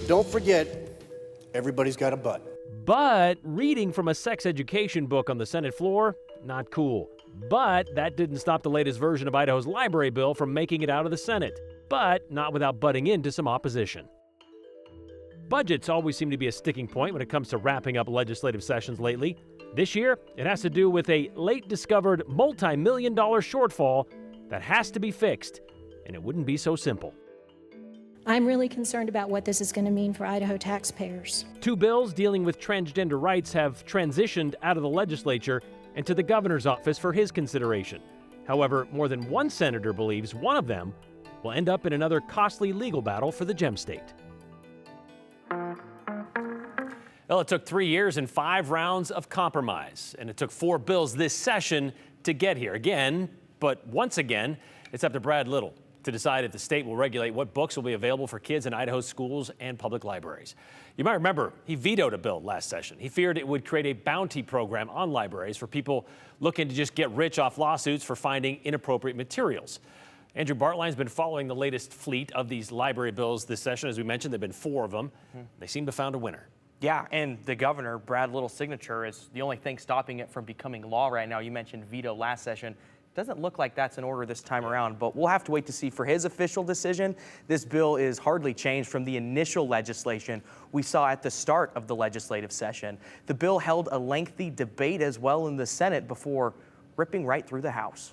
don't forget, everybody's got a butt. But reading from a sex education book on the Senate floor, not cool. But that didn't stop the latest version of Idaho's library bill from making it out of the Senate. But not without butting into some opposition. Budgets always seem to be a sticking point when it comes to wrapping up legislative sessions lately. This year, it has to do with a late-discovered multi-million-dollar shortfall that has to be fixed, and it wouldn't be so simple. I'm really concerned about what this is going to mean for Idaho taxpayers. Two bills dealing with transgender rights have transitioned out of the legislature and to the governor's office for his consideration. However, more than one senator believes one of them will end up in another costly legal battle for the gem state. Well, it took 3 years and 5 rounds of compromise, and it took 4 bills this session to get here again. But once again, it's up to Brad Little to decide if the state will regulate what books will be available for kids in Idaho's schools and public libraries. You might remember he vetoed a bill last session. He feared it would create a bounty program on libraries for people looking to just get rich off lawsuits for finding inappropriate materials. Andrew Bartline's been following the latest fleet of these library bills this session. As we mentioned, there have been 4 of them. They seem to have found a winner. Yeah, and the governor, Brad Little's signature is the only thing stopping it from becoming law right now. You mentioned veto last session. Doesn't look like that's in order this time around, but we'll have to wait to see for his official decision. This bill is hardly changed from the initial legislation we saw at the start of the legislative session. The bill held a lengthy debate as well in the Senate before ripping right through the House.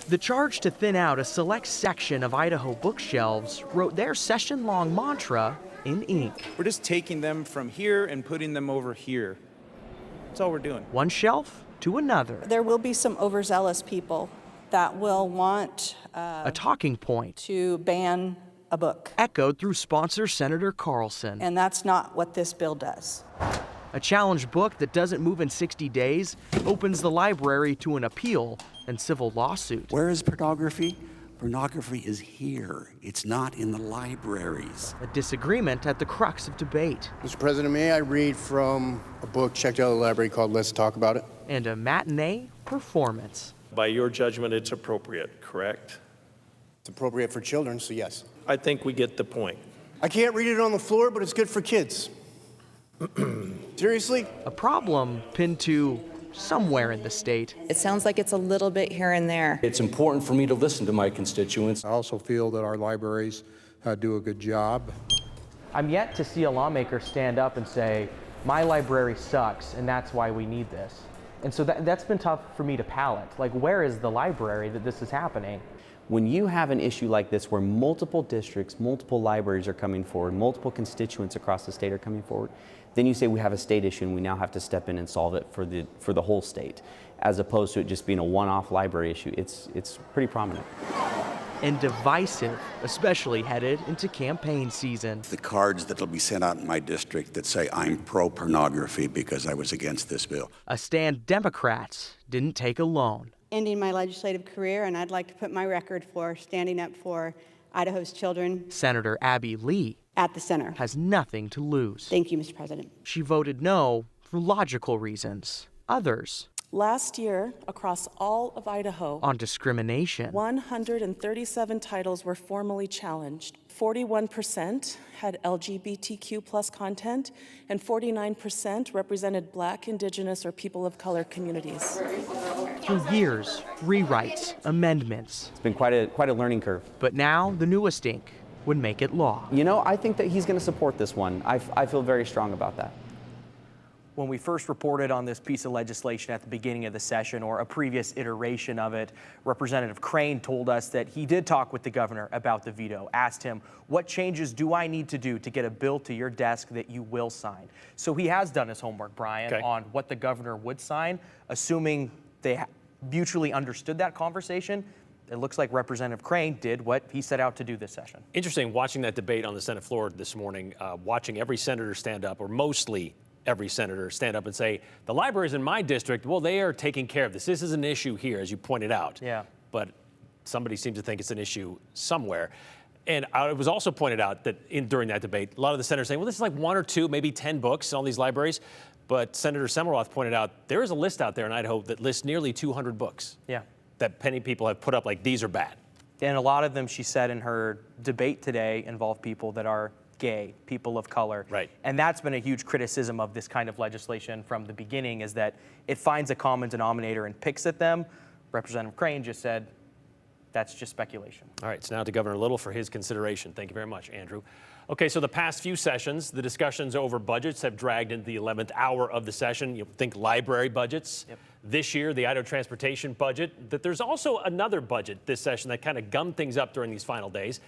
The charge to thin out a select section of Idaho bookshelves wrote their session-long mantra in ink. We're just taking them from here and putting them over here. That's all we're doing. One shelf to another. There will be some overzealous people that will want a talking point to ban a book. Echoed through sponsor Senator Carlson. And that's not what this bill does. A challenge book that doesn't move in 60 days opens the library to an appeal and civil lawsuit. Where is pornography? Pornography is here. It's not in the libraries. A disagreement at the crux of debate. Mr. President, may I read from a book checked out of the library called Let's Talk About It? And a matinee performance. By your judgment, it's appropriate, correct? It's appropriate for children, so yes. I think we get the point. I can't read it on the floor, but it's good for kids. Seriously? A problem pinned to somewhere in the state. It sounds like it's a little bit here and there. It's important for me to listen to my constituents. I also feel that our libraries do a good job. I'm yet to see a lawmaker stand up and say, my library sucks and that's why we need this. And so that's been tough for me to palate. Like, where is the library that this is happening? When you have an issue like this where multiple districts, multiple libraries are coming forward, multiple constituents across the state are coming forward, then you say we have a state issue and we now have to step in and solve it for the whole state, as opposed to it just being a one-off library issue. It's pretty prominent. And divisive, especially headed into campaign season. The cards that will be sent out in my district that say I'm pro-pornography because I was against this bill. A stand Democrats didn't take alone. Ending my legislative career, and I'd like to put my record for standing up for Idaho's children. Senator Abby Lee at the center has nothing to lose. Thank you, Mr. President. She voted no for logical reasons. Others Last year, across all of Idaho, on discrimination, 137 titles were formally challenged. 41% had LGBTQ plus content, and 49% represented Black, Indigenous, or people of color communities. Through years, rewrites, amendments. It's been quite a learning curve. But now the newest ink would make it law. You know, I think that he's going to support this one. I feel very strong about that. When we first reported on this piece of legislation at the beginning of the session, or a previous iteration of it, Representative Crane told us that he did talk with the governor about the veto, asked him, what changes do I need to do to get a bill to your desk that you will sign? So he has done his homework, Brian, on what the governor would sign, assuming they mutually understood that conversation. It looks like Representative Crane did what he set out to do this session. Interesting watching that debate on the Senate floor this morning, watching every senator stand up, or mostly every senator stand up and say, the libraries in my district, well, they are taking care of this. This is an issue here, as you pointed out. Yeah. But somebody seems to think it's an issue somewhere. And it was also pointed out that during that debate, a lot of the senators saying, well, this is like 1 or 2, maybe 10 books in all these libraries. But Senator Semmelroth pointed out there is a list out there in Idaho that lists nearly 200 books. Yeah. That many people have put up like these are bad. And a lot of them, she said in her debate today, involve people that are gay, people of color. Right. And that's been a huge criticism of this kind of legislation from the beginning, is that it finds a common denominator and picks at them. Representative Crane just said that's just speculation. All right, so now to Governor Little for his consideration. Thank you very much, Andrew. Okay, so the past few sessions, the discussions over budgets have dragged into the 11th hour of the session. You think library budgets. Yep. This year, the Idaho transportation budget. That there's also another budget this session that kind of gummed things up during these final days.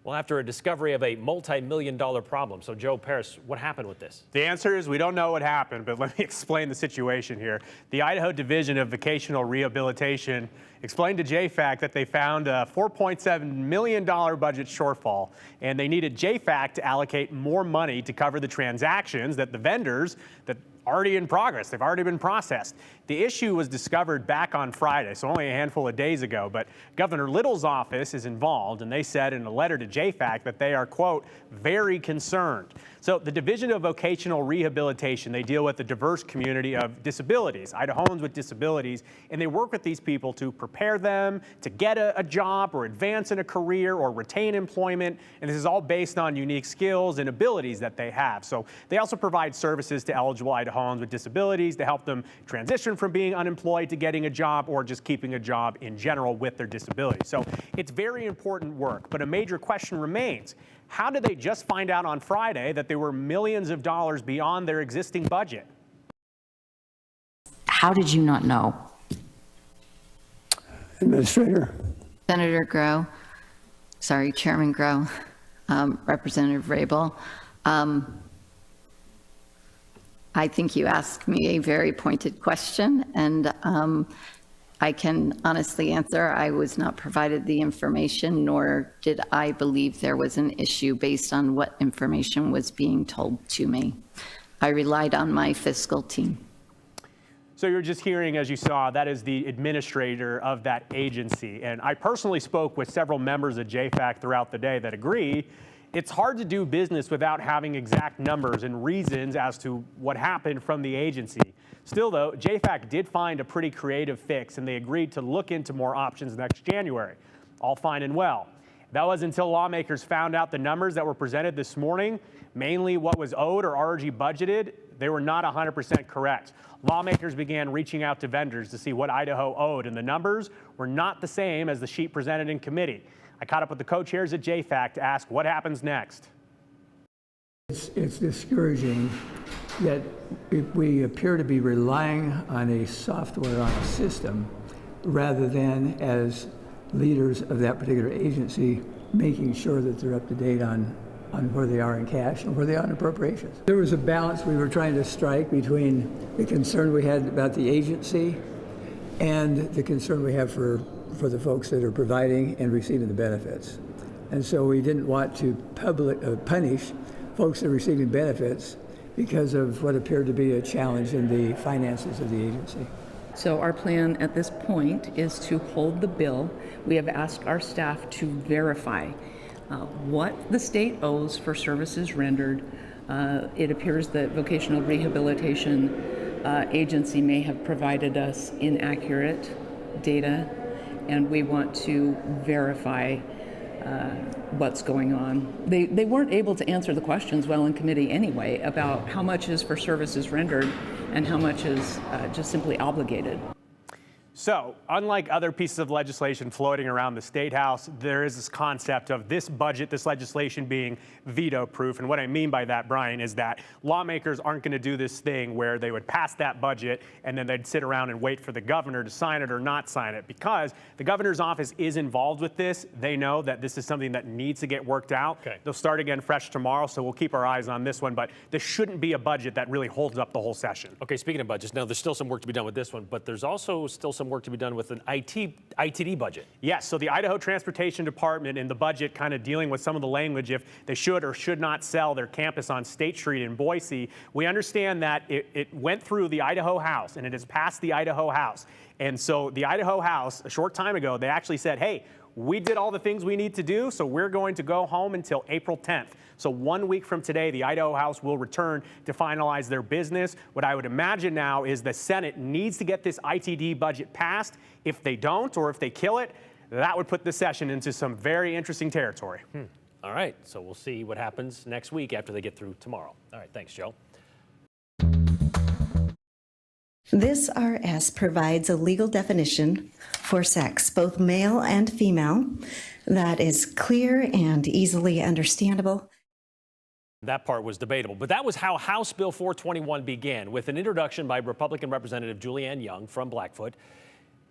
Well, after a discovery of a multi-million-dollar problem. So, Joe Paris, what happened with this? The answer is we don't know what happened, but let me explain the situation here. The Idaho Division of Vocational Rehabilitation explained to JFAC that they found a $4.7 million budget shortfall, and they needed JFAC to allocate more money to cover the transactions that the vendors that already in progress. They've already been processed. The issue was discovered back on Friday, so only a handful of days ago, but Governor Little's office is involved, and they said in a letter to JFAC that they are, quote, very concerned. So the Division of Vocational Rehabilitation, they deal with the diverse community of disabilities, Idahoans with disabilities, and they work with these people to prepare them to get a job or advance in a career or retain employment, and this is all based on unique skills and abilities that they have. So they also provide services to eligible Idahoans with disabilities to help them transition from being unemployed to getting a job or just keeping a job in general with their disability. So it's very important work, but a major question remains. How did they just find out on Friday that they were millions of dollars beyond their existing budget? How did you not know? Administrator. Senator Grow, sorry, Chairman Grow, Representative Rabel. I think you asked me a very pointed question, and I can honestly answer, I was not provided the information, nor did I believe there was an issue based on what information was being told to me. I relied on my fiscal team. So you're just hearing, as you saw, that is the administrator of that agency. And I personally spoke with several members of JFAC throughout the day that agree it's hard to do business without having exact numbers and reasons as to what happened from the agency. Still, though, JFAC did find a pretty creative fix, and they agreed to look into more options next January. All fine and well. That was until lawmakers found out the numbers that were presented this morning, mainly what was owed or already budgeted. They were not 100% correct. Lawmakers began reaching out to vendors to see what Idaho owed, and the numbers were not the same as the sheet presented in committee. I caught up with the co-chairs at JFAC to ask what happens next. It's discouraging that we appear to be relying on a software, on a system, rather than as leaders of that particular agency making sure that they're up to date on where they are in cash and where they are in appropriations. There was a balance we were trying to strike between the concern we had about the agency and the concern we have for the folks that are providing and receiving the benefits. And so we didn't want to punish folks that are receiving benefits because of what appeared to be a challenge in the finances of the agency. So our plan at this point is to hold the bill. We have asked our staff to verify what the state owes for services rendered. It appears that Vocational Rehabilitation Agency may have provided us inaccurate data, and we want to verify what's going on. They weren't able to answer the questions well in committee anyway about how much is for services rendered and how much is just simply obligated. So, unlike other pieces of legislation floating around the State House, there is this concept of this budget, this legislation being veto-proof. And what I mean by that, Brian, is that lawmakers aren't going to do this thing where they would pass that budget and then they'd sit around and wait for the governor to sign it or not sign it. Because the governor's office is involved with this, they know that this is something that needs to get worked out. Okay. They'll start again fresh tomorrow, so we'll keep our eyes on this one. But this shouldn't be a budget that really holds up the whole session. Okay, speaking of budgets, now there's still some work to be done with this one, but there's also still some work to be done with an ITD budget. Yes, so the Idaho Transportation Department in the budget kind of dealing with some of the language if they should or should not sell their campus on State Street in Boise. We understand that it went through the Idaho House and it has passed the Idaho House. And so the Idaho House, a short time ago, they actually said, hey, we did all the things we need to do, so we're going to go home until April 10th. So 1 week from today, the Idaho House will return to finalize their business. What I would imagine now is the Senate needs to get this ITD budget passed. If they don't, or if they kill it, that would put this session into some very interesting territory. All right, so we'll see what happens next week after they get through tomorrow. All right, thanks, Joe. This RS provides a legal definition for sex, both male and female, that is clear and easily understandable. That part was debatable, but that was how House Bill 421 began, with an introduction by Republican Representative Julianne Young from Blackfoot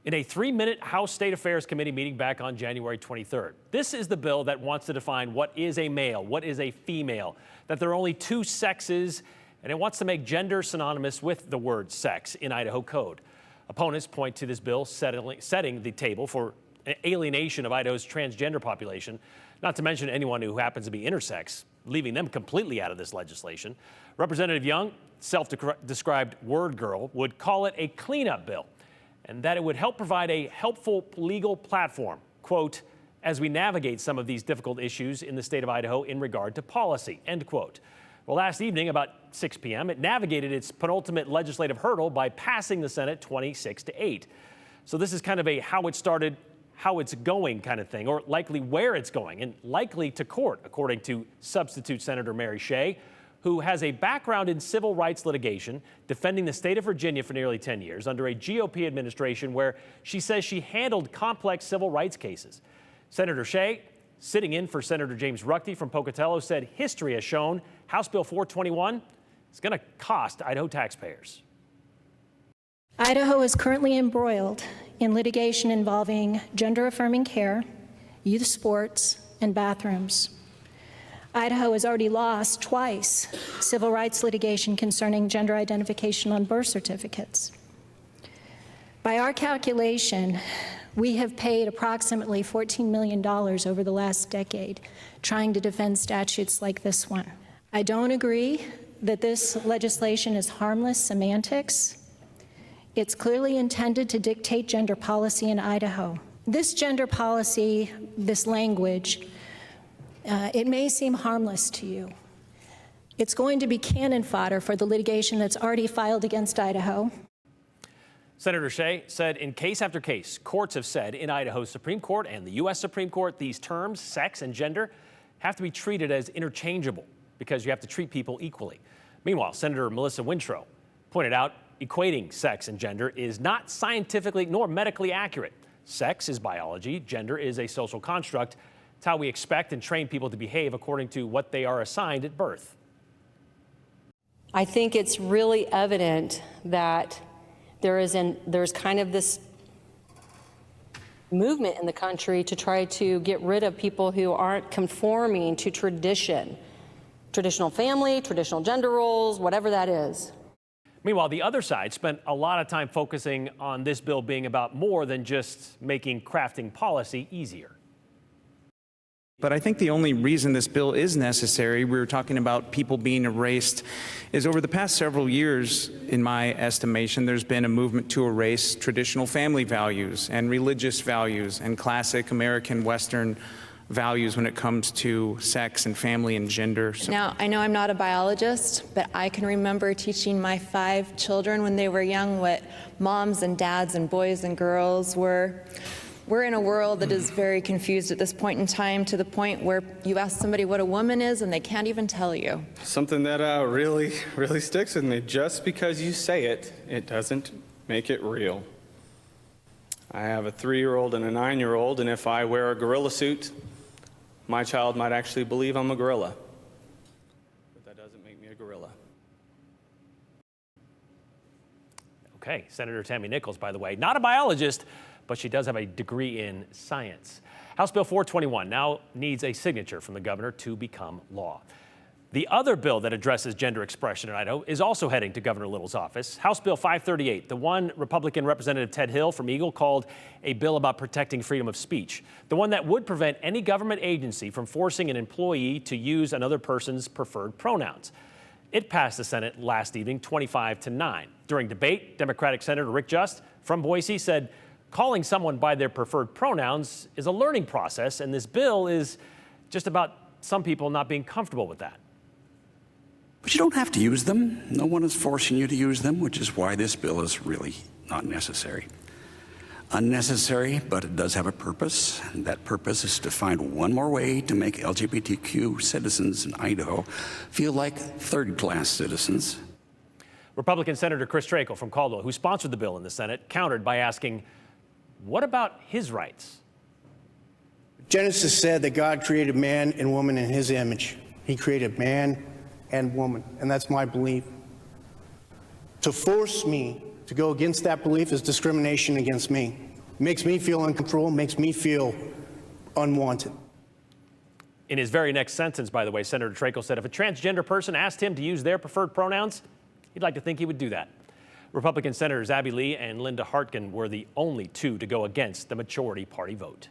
in a 3-minute House State Affairs Committee meeting back on January 23rd. This is the bill that wants to define what is a male, what is a female, that there are only 2 sexes, and it wants to make gender synonymous with the word sex in Idaho code. Opponents point to this bill setting the table for alienation of Idaho's transgender population, not to mention anyone who happens to be intersex, leaving them completely out of this legislation. Representative Young, self-described word girl, would call it a cleanup bill, and that it would help provide a helpful legal platform, quote, as we navigate some of these difficult issues in the state of Idaho in regard to policy, end quote. Well, last evening, about 6 p.m., it navigated its penultimate legislative hurdle by passing the Senate 26-8. So this is kind of a how it started, how it's going kind of thing, or likely where it's going, and likely to court, according to substitute Senator Mary Shea, who has a background in civil rights litigation, defending the state of Virginia for nearly 10 years under a GOP administration where she says she handled complex civil rights cases. Senator Shea, sitting in for Senator James Ruckty from Pocatello, said history has shown House Bill 421 is going to cost Idaho taxpayers. Idaho is currently embroiled in litigation involving gender-affirming care, youth sports, and bathrooms. Idaho has already lost twice civil rights litigation concerning gender identification on birth certificates. By our calculation, we have paid approximately $14 million over the last decade trying to defend statutes like this one. I don't agree that this legislation is harmless semantics. It's clearly intended to dictate gender policy in Idaho. This gender policy, this language, it may seem harmless to you. It's going to be cannon fodder for the litigation that's already filed against Idaho. Senator Shea said in case after case, courts have said in Idaho's Supreme Court and the U.S. Supreme Court, these terms, sex and gender, have to be treated as interchangeable because you have to treat people equally. Meanwhile, Senator Melissa Wintrow pointed out equating sex and gender is not scientifically nor medically accurate. Sex is biology, gender is a social construct. It's how we expect and train people to behave according to what they are assigned at birth. I think it's really evident that there's kind of this movement in the country to try to get rid of people who aren't conforming to traditional family, traditional gender roles, whatever that is. Meanwhile, the other side spent a lot of time focusing on this bill being about more than just making crafting policy easier. But I think the only reason this bill is necessary, we were talking about people being erased, is over the past several years, in my estimation, there's been a movement to erase traditional family values and religious values and classic American Western values when it comes to sex and family and gender. Now, I know I'm not a biologist, but I can remember teaching my 5 children when they were young what moms and dads and boys and girls were. We're in a world that is very confused at this point in time, to the point where you ask somebody what a woman is and they can't even tell you. Something that really sticks with me. Just because you say it, it doesn't make it real. I have a 3-year-old and a 9-year-old, and if I wear a gorilla suit, my child might actually believe I'm a gorilla. But that doesn't make me a gorilla. Okay, Senator Tammy Nichols, by the way, not a biologist, but she does have a degree in science. House Bill 421 now needs a signature from the governor to become law. The other bill that addresses gender expression in Idaho is also heading to Governor Little's office. House Bill 538, the one Republican Representative Ted Hill from Eagle called a bill about protecting freedom of speech, the one that would prevent any government agency from forcing an employee to use another person's preferred pronouns. It passed the Senate last evening, 25-9. During debate, Democratic Senator Rick Just from Boise said calling someone by their preferred pronouns is a learning process, and this bill is just about some people not being comfortable with that. But you don't have to use them. No one is forcing you to use them, which is why this bill is really not necessary. unnecessary, but it does have a purpose. And that purpose is to find one more way to make LGBTQ citizens in Idaho feel like third-class citizens. Republican Senator Chris Trachel from Caldwell, who sponsored the bill in the Senate, countered by asking, what about his rights? Genesis said that God created man and woman in his image. He created man and woman, and that's my belief. To force me to go against that belief is discrimination against me. It makes me feel uncomfortable, makes me feel unwanted. In his very next sentence, by the way, Senator Trachel said if a transgender person asked him to use their preferred pronouns, he'd like to think he would do that. Republican Senators Abby Lee and Linda Hartgen were the only two to go against the majority party vote.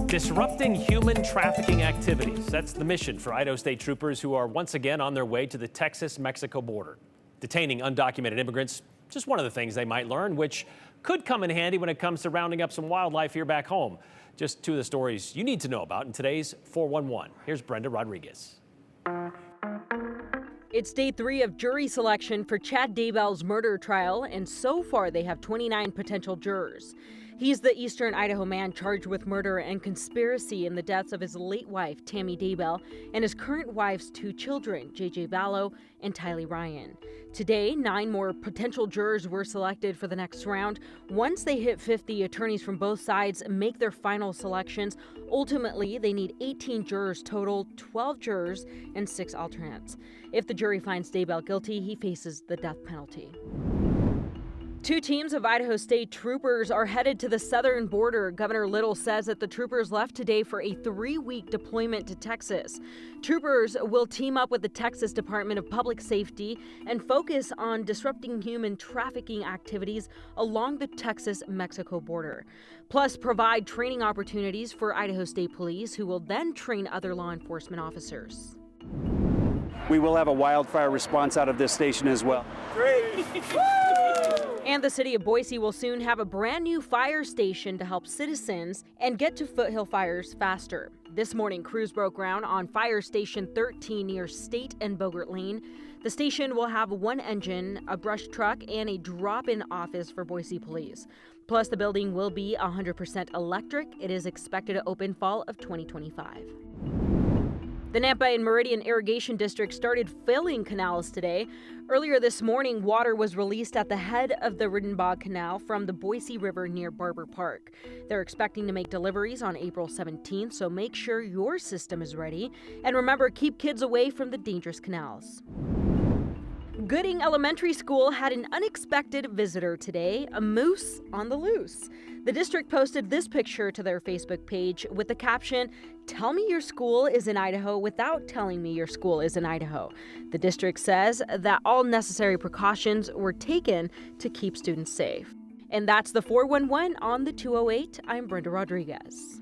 Disrupting human trafficking activities. That's the mission for Idaho State troopers who are once again on their way to the Texas-Mexico border. Detaining undocumented immigrants, just one of the things they might learn, which could come in handy when it comes to rounding up some wildlife here back home. Just two of the stories you need to know about in today's 411. Here's Brenda Rodriguez. It's day 3 of jury selection for Chad Daybell's murder trial, and so far they have 29 potential jurors. He's the Eastern Idaho man charged with murder and conspiracy in the deaths of his late wife, Tammy Daybell, and his current wife's 2 children, JJ Vallow and Tylee Ryan. Today, 9 more potential jurors were selected for the next round. Once they hit 50, attorneys from both sides make their final selections. Ultimately, they need 18 jurors total, 12 jurors and 6 alternates. If the jury finds Daybell guilty, he faces the death penalty. 2 teams of Idaho State troopers are headed to the southern border. Governor Little says that the troopers left today for a 3-week deployment to Texas. Troopers will team up with the Texas Department of Public Safety and focus on disrupting human trafficking activities along the Texas-Mexico border, plus provide training opportunities for Idaho State Police, who will then train other law enforcement officers. We will have a wildfire response out of this station as well. And the city of Boise will soon have a brand new fire station to help citizens and get to foothill fires faster. This morning, crews broke ground on Fire Station 13 near State and Bogart Lane. The station will have 1 engine, a brush truck, and a drop-in office for Boise police. Plus, the building will be 100% electric. It is expected to open fall of 2025. The Nampa and Meridian Irrigation District started filling canals today. Earlier this morning, water was released at the head of the Riddenbog Canal from the Boise River near Barber Park. They're expecting to make deliveries on April 17th, so make sure your system is ready. And remember, keep kids away from the dangerous canals. Gooding Elementary School had an unexpected visitor today, a moose on the loose. The district posted this picture to their Facebook page with the caption, "Tell me your school is in Idaho without telling me your school is in Idaho." The district says that all necessary precautions were taken to keep students safe. And that's the 411 on the 208. I'm Brenda Rodriguez.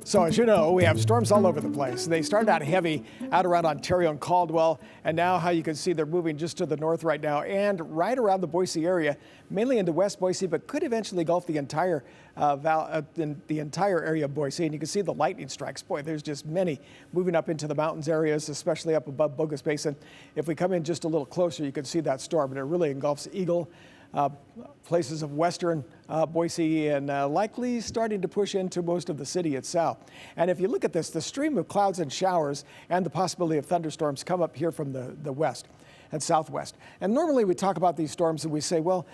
So as you know, we have storms all over the place. They started out heavy out around Ontario and Caldwell, and now how you can see they're moving just to the north right now and right around the Boise area, mainly into West Boise, but could eventually engulf the entire area of Boise. And you can see the lightning strikes. Boy, there's just many moving up into the mountains areas, especially up above Bogus Basin. If we come in just a little closer, you can see that storm, and it really engulfs Eagle, places of western Boise, and likely starting to push into most of the city itself. And if you look at this, the stream of clouds and showers and the possibility of thunderstorms come up here from the west and southwest. And normally we talk about these storms and we say, well,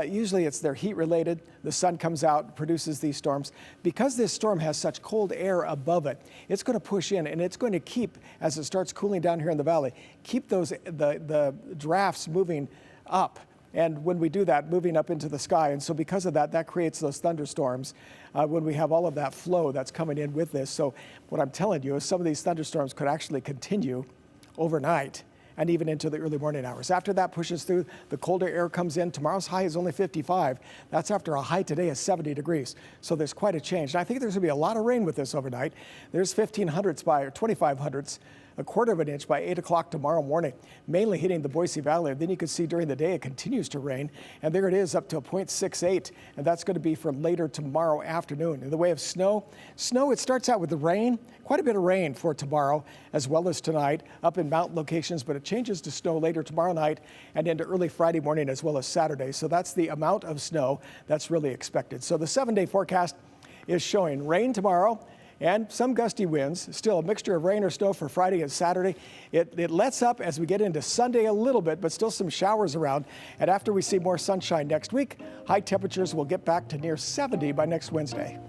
usually they're heat related. The sun comes out, produces these storms. Because this storm has such cold air above it, it's going to push in, and it's going to keep, as it starts cooling down here in the valley, keep the drafts moving up. And when we do that, moving up into the sky. And so because of that, that creates those thunderstorms when we have all of that flow that's coming in with this. So what I'm telling you is some of these thunderstorms could actually continue overnight and even into the early morning hours. After that pushes through, the colder air comes in. Tomorrow's high is only 55. That's after a high today of 70 degrees. So there's quite a change. And I think there's going to be a lot of rain with this overnight. There's 1,500s or 2,500s. A quarter of an inch by 8 o'clock tomorrow morning, mainly hitting the Boise Valley. And then you can see during the day it continues to rain, and there it is up to a 0.68, and that's going to be for later tomorrow afternoon. In the way of snow, it starts out with the rain, quite a bit of rain for tomorrow as well as tonight up in mountain locations, but it changes to snow later tomorrow night and into early Friday morning as well as Saturday. So that's the amount of snow that's really expected. So the 7-day forecast is showing rain tomorrow and some gusty winds. Still a mixture of rain or snow for Friday and Saturday. It lets up as we get into Sunday a little bit, but still some showers around. And after we see more sunshine next week, high temperatures will get back to near 70 by next Wednesday.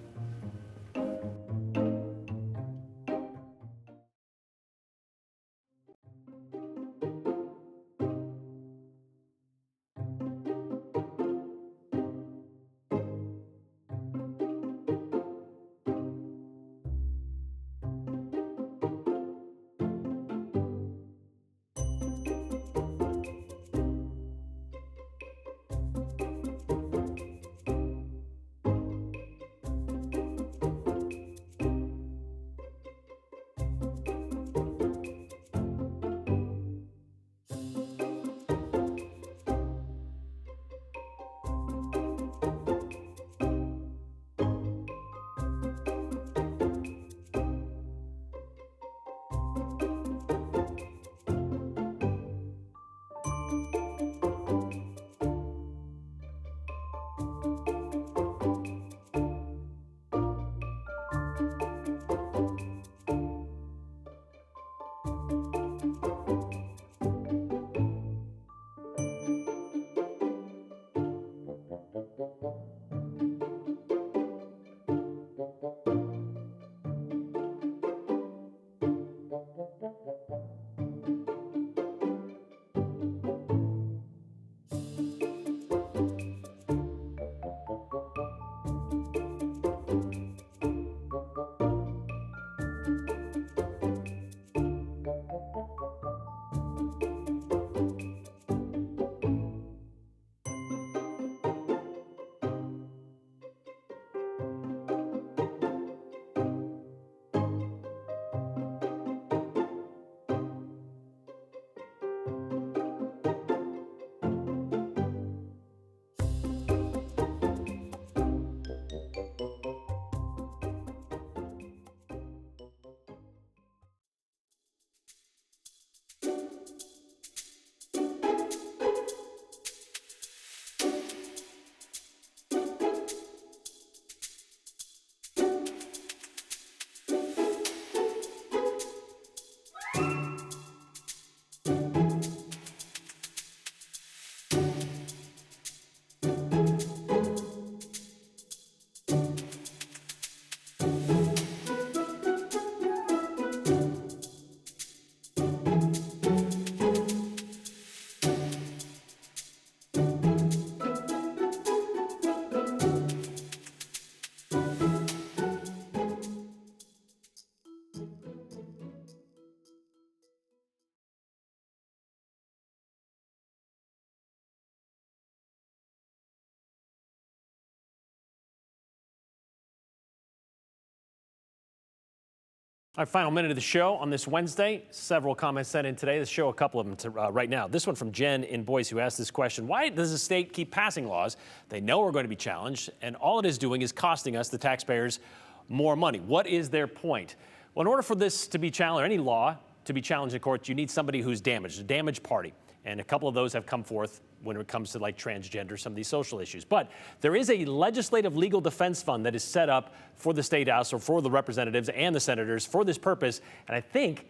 Our final minute of the show on this Wednesday. Several comments sent in today. Let's show a couple of them right now. This one from Jen in Boise, who asked this question: why does the state keep passing laws they know are going to be challenged, and all it is doing is costing us, the taxpayers, more money? What is their point? Well, in order for this to be challenged, or any law to be challenged in court, you need somebody who's damaged, a damaged party. And a couple of those have come forth when it comes to like transgender, some of these social issues. But there is a legislative legal defense fund that is set up for the State House or for the representatives and the senators for this purpose. And I think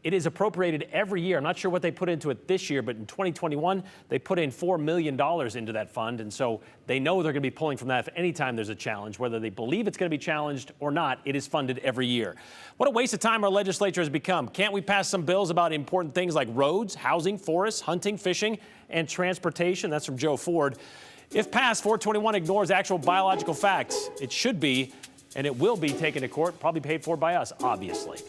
it is appropriated every year. I'm not sure what they put into it this year, but in 2021, they put in $4 million into that fund. And so they know they're going to be pulling from that if any time there's a challenge, whether they believe it's going to be challenged or not. It is funded every year. What a waste of time our legislature has become. Can't we pass some bills about important things like roads, housing, forests, hunting, fishing, and transportation? That's from Joe Ford. If passed, 421 ignores actual biological facts. It should be, and it will be taken to court, probably paid for by us, obviously.